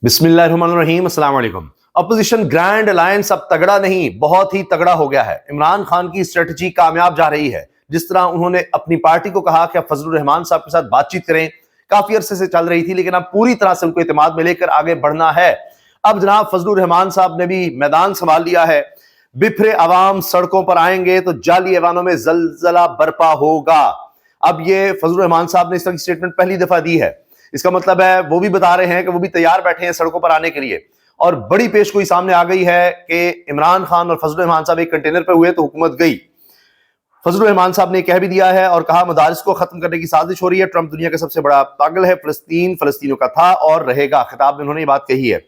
बिस्मिल्लाहिर्रहमानिर्रहीम। अस्सलाम वालेकुम। अपोजिशन ग्रैंड अलायंस अब तगड़ा नहीं, बहुत ही तगड़ा हो गया है। इमरान खान की स्ट्रेटजी कामयाब जा रही है। जिस तरह उन्होंने अपनी पार्टी को कहा कि अब फजलुर रहमान साहब के साथ बातचीत करें, काफी अरसे से चल रही थी, लेकिन अब पूरी तरह से उनको इत्मीनान में लेकर आगे बढ़ना है। अब जनाब फजलुर रहमान साहब ने भी मैदान संभाल लिया है। बिफरे अवाम सड़कों पर आएंगे तो जाली ऐवानों में जलजला बर्पा होगा। अब ये फजलुर रहमान साहब ने इस तरह की स्टेटमेंट पहली दफा दी है। इसका मतलब है वो भी बता रहे हैं कि वो भी तैयार बैठे हैं सड़कों पर आने के लिए। और बड़ी पेशगोई सामने आ गई है कि इमरान खान और फजलुर रहमान साहब एक कंटेनर पर हुए तो हुकूमत गई। फजलुर रहमान साहब ने कह भी दिया है और कहा मदारिस को खत्म करने की साजिश हो रही है। ट्रंप दुनिया का सबसे बड़ा पागल है। फलस्तीन फलस्तीनियों का था और रहेगा। खिताब में उन्होंने ये बात कही है।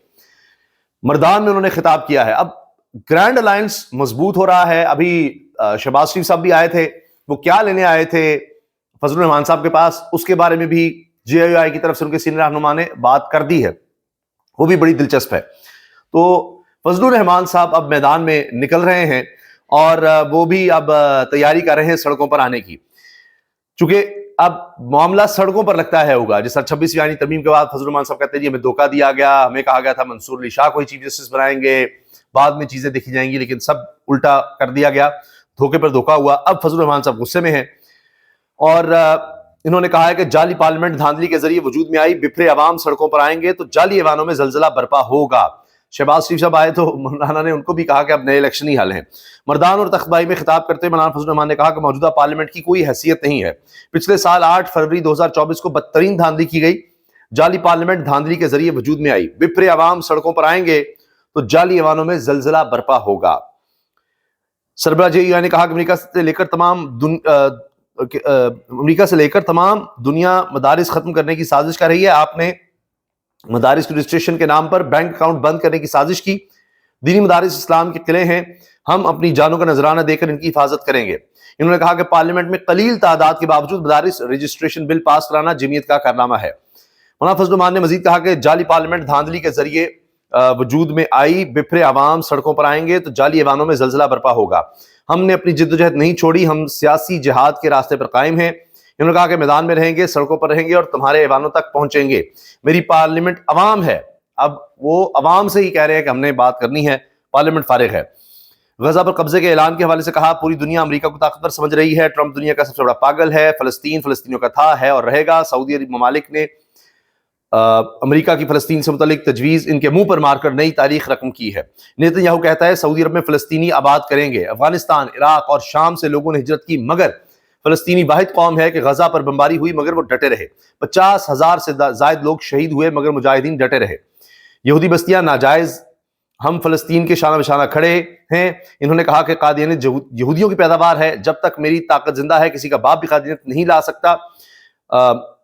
मर्दान में उन्होंने खिताब किया है। अब ग्रैंड अलायंस मजबूत हो रहा है। अभी शहबाज शरीफ साहब भी आए थे। वो क्या लेने आए थे फजलुर रहमान साहब के पास, उसके बारे में भी जेआईआई की तरफ से उनके सीनियर रहनुमा ने बात कर दी है। वो भी बड़ी दिलचस्प है। तो फजलुर रहमान साहब अब मैदान में निकल रहे हैं और वो भी अब तैयारी कर रहे हैं सड़कों पर आने की। चूंकि अब मामला सड़कों पर लगता है होगा। जिस 26वीं आईनी तरमीम के बाद फजलुर रहमान साहब कहते हैं जी हमें धोखा दिया गया, हमें कहा गया था मंसूर अली शाह को ही चीफ जस्टिस बनाएंगे, बाद में चीजें देखी जाएंगी, लेकिन सब उल्टा कर दिया गया, धोखे पर धोखा हुआ। अब फजलुर रहमान साहब गुस्से में हैं और इन्होंने कहा है कि जाली पार्लियामेंट धांधली के जरिए वजूद में आई, बिफरे अवाम सड़कों पर आएंगे तो जाली ऐवानों में जलजला बर्पा होगा। शहबाज शरीफ साहब आए तो मौलाना ने उनको भी कहा कि अब नए इलेक्शन ही हल हैं। मर्दान और तख्तबाई में खिताब करते हुए मौलाना फजलुर रहमान ने कहा कि मौजूदा पार्लियामेंट की कोई हैसियत नहीं है। पिछले साल 8 फरवरी 2024 को बदतरीन धांधली की गई। जाली पार्लियामेंट धांधली के जरिए वजूद में आई, बिफरे अवाम सड़कों पर आएंगे तो जाली ऐवानों में जलजला बर्पा होगा। सरबराह जेईआई ने कहा कि अमेरिका से लेकर तमाम दुनिया मदारिस खत्म करने की साजिश कर रही है। आपने मदारिस के रजिस्ट्रेशन के नाम पर बैंक अकाउंट बंद करने की साजिश की। दीनी मदारिस इस्लाम के किले हैं, हम अपनी जानों का नजराना देकर इनकी हिफाजत करेंगे। इन्होंने कहा कि पार्लियामेंट में कलील तादाद के बावजूद मदारिस रजिस्ट्रेशन बिल पास कराना जमीयत का कारनामा है। मौलाना फजलुर रहमान ने मजीद कहा कि जाली पार्लियामेंट धांधली के जरिए वजूद में आई, बिफरे अवाम सड़कों पर आएंगे तो जाली ऐवानों में जलजला बर्पा होगा। हमने अपनी जिद्दोजहद नहीं छोड़ी, हम सियासी जिहाद के रास्ते पर कायम हैं। इन्होंने कहा कि मैदान में रहेंगे, सड़कों पर रहेंगे और तुम्हारे ऐवानों तक पहुंचेंगे। मेरी पार्लियामेंट अवाम है। अब वो अवाम से ही कह रहे हैं कि हमने बात करनी है, पार्लियामेंट फारिग है। गजा पर कब्जे के ऐलान के हवाले से कहा पूरी दुनिया अमेरिका को ताकतवर समझ रही है। ट्रंप दुनिया का सबसे बड़ा पागल है। फलस्तीन फलस्तीनियों का था, है और रहेगा। सऊदी अरब ममालिक ने अमेरिका की फलस्तीन से मुतल्लिक तजवीज़ इनके मुंह पर मारकर नई तारीख रकम की है। नेतन्याहू कहता है सऊदी अरब में फलस्तीनी आबाद करेंगे। अफगानिस्तान, इराक और शाम से लोगों ने हिजरत की, मगर फलस्तीनी वाहिद कौम है कि गजा पर बमबारी हुई मगर वो डटे रहे। 50,000 से जायद लोग शहीद हुए मगर मुजाहिदीन डटे रहे। यहूदी बस्तियां नाजायज, हम फलस्तीन के शाना बशाना खड़े हैं। इन्होंने कहा कि कादियानियत यहूदियों की पैदावार है। जब तक मेरी ताकत जिंदा है किसी का बाप भी कादियानियत नहीं ला सकता।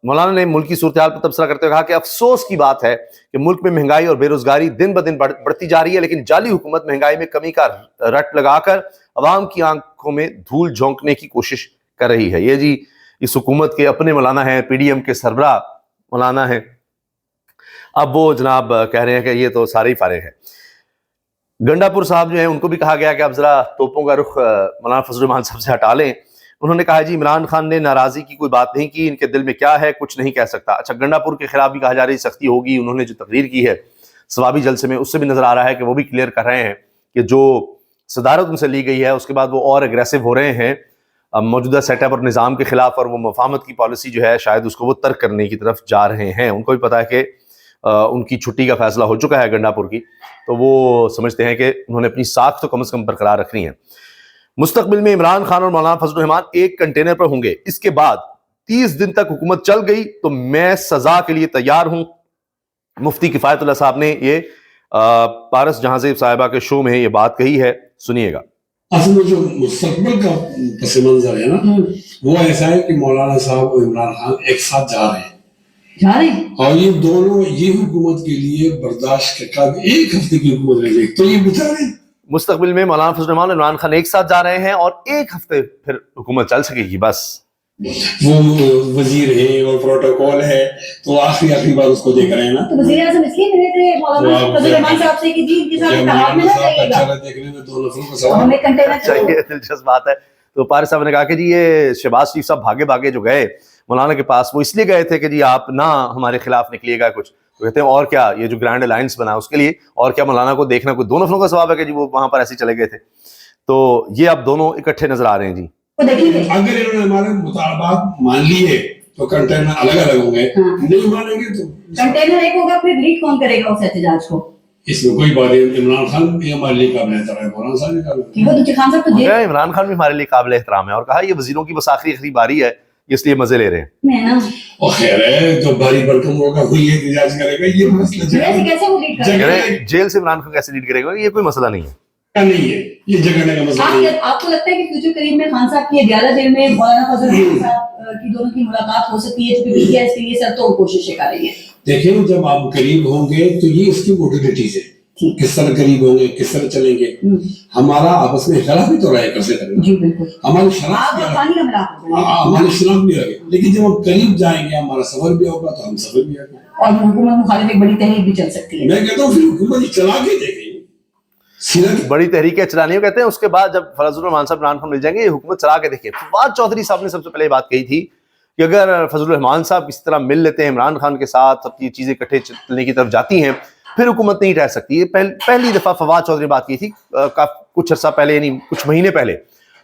मौलाना ने मुल्क की सूरत-ए-हाल पर तबसरा करते हुए कहा कि अफसोस की बात है कि मुल्क में महंगाई और बेरोजगारी दिन ब दिन बढ़ती जा रही है, लेकिन जाली हुकूमत महंगाई में कमी का रट लगाकर अवाम की आंखों में धूल झोंकने की कोशिश कर रही है। ये जी इस हुकूमत के अपने मौलाना हैं, पीडीएम के सरबराह मौलाना हैं। अब वो जनाब कह रहे हैं कि ये तो सारे ही फारिग है। गंडापुर साहब जो है उनको भी कहा गया कि अब जरा तोपों का रुख मौलाना फजलुर रहमान साहब से हटा लें। उन्होंने कहा जी इमरान खान ने नाराजगी की कोई बात नहीं की, इनके दिल में क्या है कुछ नहीं कह सकता। अच्छा, गंडापुर के खिलाफ भी कहा जा रही सख्ती होगी। उन्होंने जो तकरीर की है सवाबी जलसे में, उससे भी नजर आ रहा है कि वो भी क्लियर कर रहे हैं कि जो सदारत उनसे ली गई है उसके बाद वो और एग्रेसिव हो रहे हैं मौजूदा सेटअप और निज़ाम के खिलाफ, और वो मुफाहमत की पॉलिसी जो है शायद उसको वो तर्क करने की तरफ जा रहे हैं। उनको भी पता है कि उनकी छुट्टी का फैसला हो चुका है गंडापुर की, तो वो समझते हैं कि उन्होंने अपनी साख तो कम से कम बरकरार रखनी है। मुस्तकबिल में इमरान खान और मौलाना फजलुर रहमान एक कंटेनर पर होंगे। इसके बाद 30 दिन तक हुकूमत चल गई तो मैं सजा के लिए तैयार हूं। मुफ्ती किफायतुल्लाह साहब ने ये पारस जहांज़ेब साहिबा के शो में ये बात कही है, सुनिएगा। असल में जो मुस्तकबिल का पस मंजर है ना, वो ऐसा है कि मौलाना साहब और इमरान खान एक साथ जा रहे हैं और ये दोनों ये हुकूमत के लिए बर्दाश्त के काबिल, एक हफ्ते की हुकूमत रहेगी तो ये बेचारे मुस्तकबिल में मौलाना फजलुर रहमान और इमरान खान एक साथ जा रहे हैं और एक हफ्ते फिर हुकूमत चल सकेगी। बस वो वजीर है और प्रोटोकॉल है तो आखिरी बार उसको देख रहे हैं ना। तो वजीर आज़म इसलिए मिले थे मौलाना फजलुर रहमान साहब से कि जी इनके साथ इत्तेहाद में ना जाइएगा। देखने में दो नफरों को सवाल चाहिए। दिलचस्प बात है। तो पारिस साहब ने कहा कि जी ये शहबाज शरीफ साहब भागे भागे जो गए मौलाना के पास, वो इसलिए गए थे कि जी आप ना हमारे खिलाफ निकलिएगा कुछ, تو کہتے ہیں اور کیا یہ جو گرینڈ الائنس بنا اس کے لیے اور کیا مولانا کو دیکھنا کوئی دو نفروں کا ثواب ہے کہ جی وہ وہاں پر ایسے چلے گئے تھے. تو یہ اب دونوں اکٹھے نظر آ رہے ہیں جی. اگر انہوں نے ہمارے مطالبات مان لیے تو کنٹینر الگ الگ ہوں گے, نہیں مانیں گے تو کنٹینر ایک ہوگا, پھر لیڈ کون کرے گا اس احتجاج کو؟ اس میں کوئی بات نہیں. عمران خان بھی ہمارے لیے قابل احترام ہے, مولانا صاحب بھی قابل ہے. عمران خان بھی ہمارے لیے قابل احترام ہے اور کہا یہ وزیروں کی بس آخری باری ہے اس لیے مزے لے رہے ہیں. اور خیر ہے جو بھاری بھرکم ہوگا وہی احتجاج کرے گا. یہ مسئلہ جیل سے عمران خان کیسے لیڈ کرے گا, یہ کوئی مسئلہ نہیں ہے. نہیں ہے, یہ جگہ کا مسئلہ نہیں ہے. آپ کو لگتا ہے کہ فیوچر قریب میں خان صاحب کی عدالت جیل میں مولانا فضل الرحمان صاحب کی دونوں کی ملاقات ہو سکتی ہے, کیونکہ پی ٹی آئی اس کے لیے سر تو کوششیں کر رہی ہے. دیکھیں جب آپ قریب ہوں گے تو یہ اس کی موڈیلٹیز ہے, کس طرح قریب ہوں گے, کس طرح چلیں گے. ہمارا آپس میں اختلاف بھی تو رہے کیسے کریں. جی بالکل, ہماری شناخت بھی رہے, لیکن جب ہم قریب جائیں گے ہمارا سفر بھی ہوگا تو ہم سفر بھی ہوگا, اور حکومت مخالف ایک بڑی تحریک بھی چل سکتی ہے. میں کہتا ہوں پھر حکومت چلا کے دیکھیں, بڑی تحریکیں چلانی ہو کہتے ہیں. اس کے بعد جب فضل الرحمان صاحب عمران خان مل جائیں گے یہ حکومت چلا کے دیکھیے. فواد چودھری صاحب نے سب سے پہلے یہ بات کہی تھی کہ اگر فضل الرحمان صاحب کسی طرح مل لیتے ہیں عمران خان کے ساتھ, سب یہ چیزیں اکٹھے چلنے کی طرف جاتی ہیں, پھر حکومت نہیں ٹھہر سکتی. یہ پہلی دفعہ فواد چودھری نے بات کی تھی کچھ عرصہ پہلے, یعنی کچھ مہینے پہلے.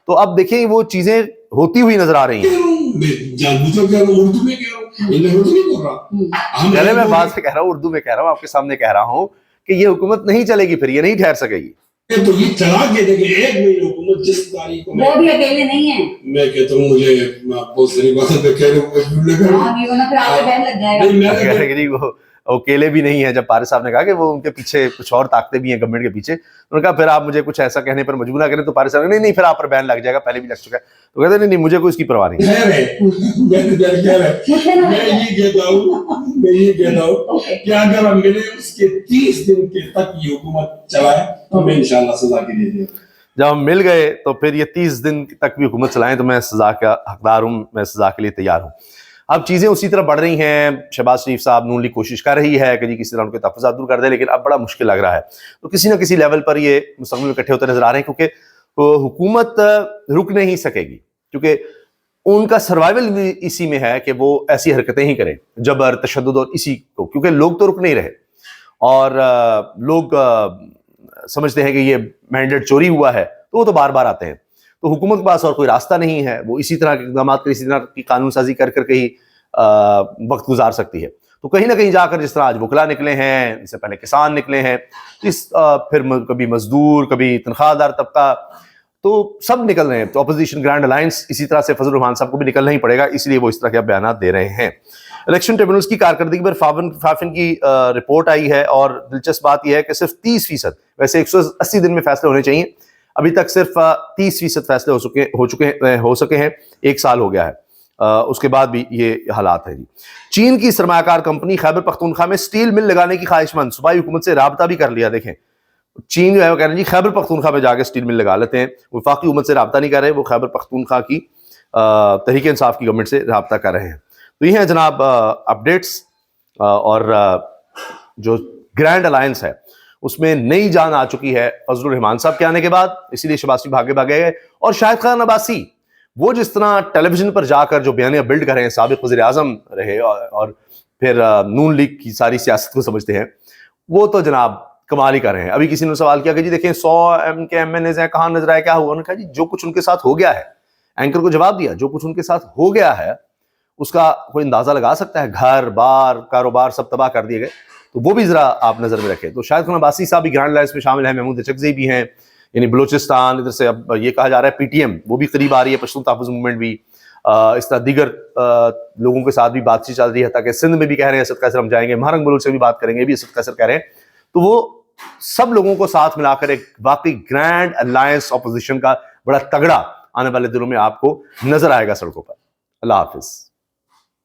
تو اب دیکھیں وہ چیزیں ہوتی ہوئی نظر آ رہی ہیں. پہلے میں بات سے کہہ رہا ہوں, اردو میں کہہ رہا ہوں, آپ کے سامنے کہہ رہا ہوں کہ یہ حکومت نہیں چلے گی, پھر یہ نہیں ٹھہر سکے گی. تو یہ چلا کے دیکھیں ایک مہینے حکومت جس تاریخ کو وہ بھی اکیلے نہیں ہیں. میں کہتا ہوں مجھے بہت ساری باتیں تو کہہ رہے ہوں وہ اکیلے بھی نہیں ہے. جب پارس صاحب نے کہا کہ وہ ان کے پیچھے کچھ اور طاقتیں بھی ہیں گورنمنٹ کے پیچھے, انہوں نے کہا پھر آپ مجھے کچھ ایسا کہنے پر مجبور نہ کریں. تو پارس صاحب نے نہیں پھر آپ پر بین لگ جائے گا, پہلے بھی لگ چکا ہے. تو کہتے ہیں نہیں مجھے کوئی اس کی پرواہ نہیں. میں یہ کہتا ہوں کہ اگر ہم ملے اس کے 30 دن کے تک یہ حکومت چلائے تو میں انشاءاللہ سزا کے لیے دوں. جب ہم مل گئے تو پھر یہ 30 دن تک بھی حکومت چلائیں تو میں سزا کا حقدار ہوں, میں سزا کے لیے تیار ہوں. اب چیزیں اسی طرح بڑھ رہی ہیں. شہباز شریف صاحب نون لیگ کوشش کر رہی ہے کہ جی کسی طرح ان کے تحفظات دور کر دے, لیکن اب بڑا مشکل لگ رہا ہے. تو کسی نہ کسی لیول پر یہ مستقبل میں اکٹھے ہوتے نظر آ رہے ہیں, کیونکہ حکومت رک نہیں سکے گی, کیونکہ ان کا سروائیول بھی اسی میں ہے کہ وہ ایسی حرکتیں ہی کریں, جبر تشدد اور اسی کو, کیونکہ لوگ تو رک نہیں رہے اور لوگ سمجھتے ہیں کہ یہ مینڈیٹ چوری ہوا ہے تو وہ تو بار بار آتے ہیں. تو حکومت کے پاس اور کوئی راستہ نہیں ہے, وہ اسی طرح کے اقدامات کر, اسی طرح کی قانون سازی کر کر کے ہی وقت گزار سکتی ہے. تو کہیں نہ کہیں جا کر جس طرح آج وکلا نکلے ہیں, اس سے پہلے کسان نکلے ہیں, پھر کبھی مزدور, کبھی تنخواہ دار طبقہ, تو سب نکل رہے ہیں. تو اپوزیشن گرینڈ الائنس اسی طرح سے فضل الرحمان صاحب کو بھی نکلنا ہی پڑے گا, اس لیے وہ اس طرح کے بیانات دے رہے ہیں. الیکشن ٹریبیونلز کی کارکردگی پر فافن کی رپورٹ آئی ہے, اور دلچسپ بات یہ ہے کہ صرف 30%, ویسے 180 دن میں فیصلے ہونے چاہیے, ابھی تک صرف 30% فیصلے ہو سکے ہیں. 1 سال ہو گیا ہے, اس کے بعد بھی یہ حالات ہیں. چین کی سرمایہ کار کمپنی خیبر پختونخوا میں سٹیل مل لگانے کی خواہش مند, صوبائی حکومت سے رابطہ بھی کر لیا. دیکھیں چین جو ہے وہ کہہ رہے ہیں جی خیبر پختونخوا میں جا کے سٹیل مل لگا لیتے ہیں. وفاقی حکومت سے رابطہ نہیں کر رہے, وہ خیبر پختونخوا کی تحریک انصاف کی گورنمنٹ سے رابطہ کر رہے ہیں. تو یہ ہیں جناب اپڈیٹس, اور جو گرینڈ الائنس ہے اس میں نئی جان آ چکی ہے فضل الرحمان صاحب کے آنے کے بعد, اسی لیے شہباز شریف بھاگے گئے. اور شاہد خان عباسی وہ جس طرح ٹیلی ویژن پر جا کر جو بیانیہ بلڈ کر رہے ہیں, سابق وزیر اعظم رہے اور پھر نون لیگ کی ساری سیاست کو سمجھتے ہیں, وہ تو جناب کمال ہی کر رہے ہیں. ابھی کسی نے سوال کیا کہ جی دیکھیں 100 ایم این ایز ہیں, کہاں نظر آئے, کیا ہوا؟ انہوں نے کہا جی جو کچھ ان کے ساتھ ہو گیا ہے, اینکر کو جواب دیا, جو کچھ ان کے ساتھ ہو گیا ہے اس کا کوئی اندازہ لگا سکتا ہے, گھر بار کاروبار سب تباہ کر دیے گئے, تو وہ بھی ذرا آپ نظر میں رکھیں. تو شاہد خان عباسی صاحب بھی گرینڈ الائنس میں شامل ہیں, محمود اچکزئی بھی ہیں, یعنی بلوچستان, ادھر سے اب یہ کہا جا رہا ہے پی ٹی ایم وہ بھی قریب آ رہی ہے, پشتون تحفظ موومنٹ بھی, اس طرح دیگر لوگوں کے ساتھ بھی بات چیت چل رہی ہے. تاکہ سندھ میں بھی کہہ رہے ہیں اسد قیصر ہم جائیں گے, مہرنگ بلوچ سے بھی بات کریں گے, بھی اسد قیصر کہہ رہے ہیں. تو وہ سب لوگوں کو ساتھ ملا کر ایک واقعی گرینڈ الائنس اپوزیشن کا بڑا تگڑا آنے والے دنوں میں آپ کو نظر آئے گا سڑکوں پر. اللہ حافظ.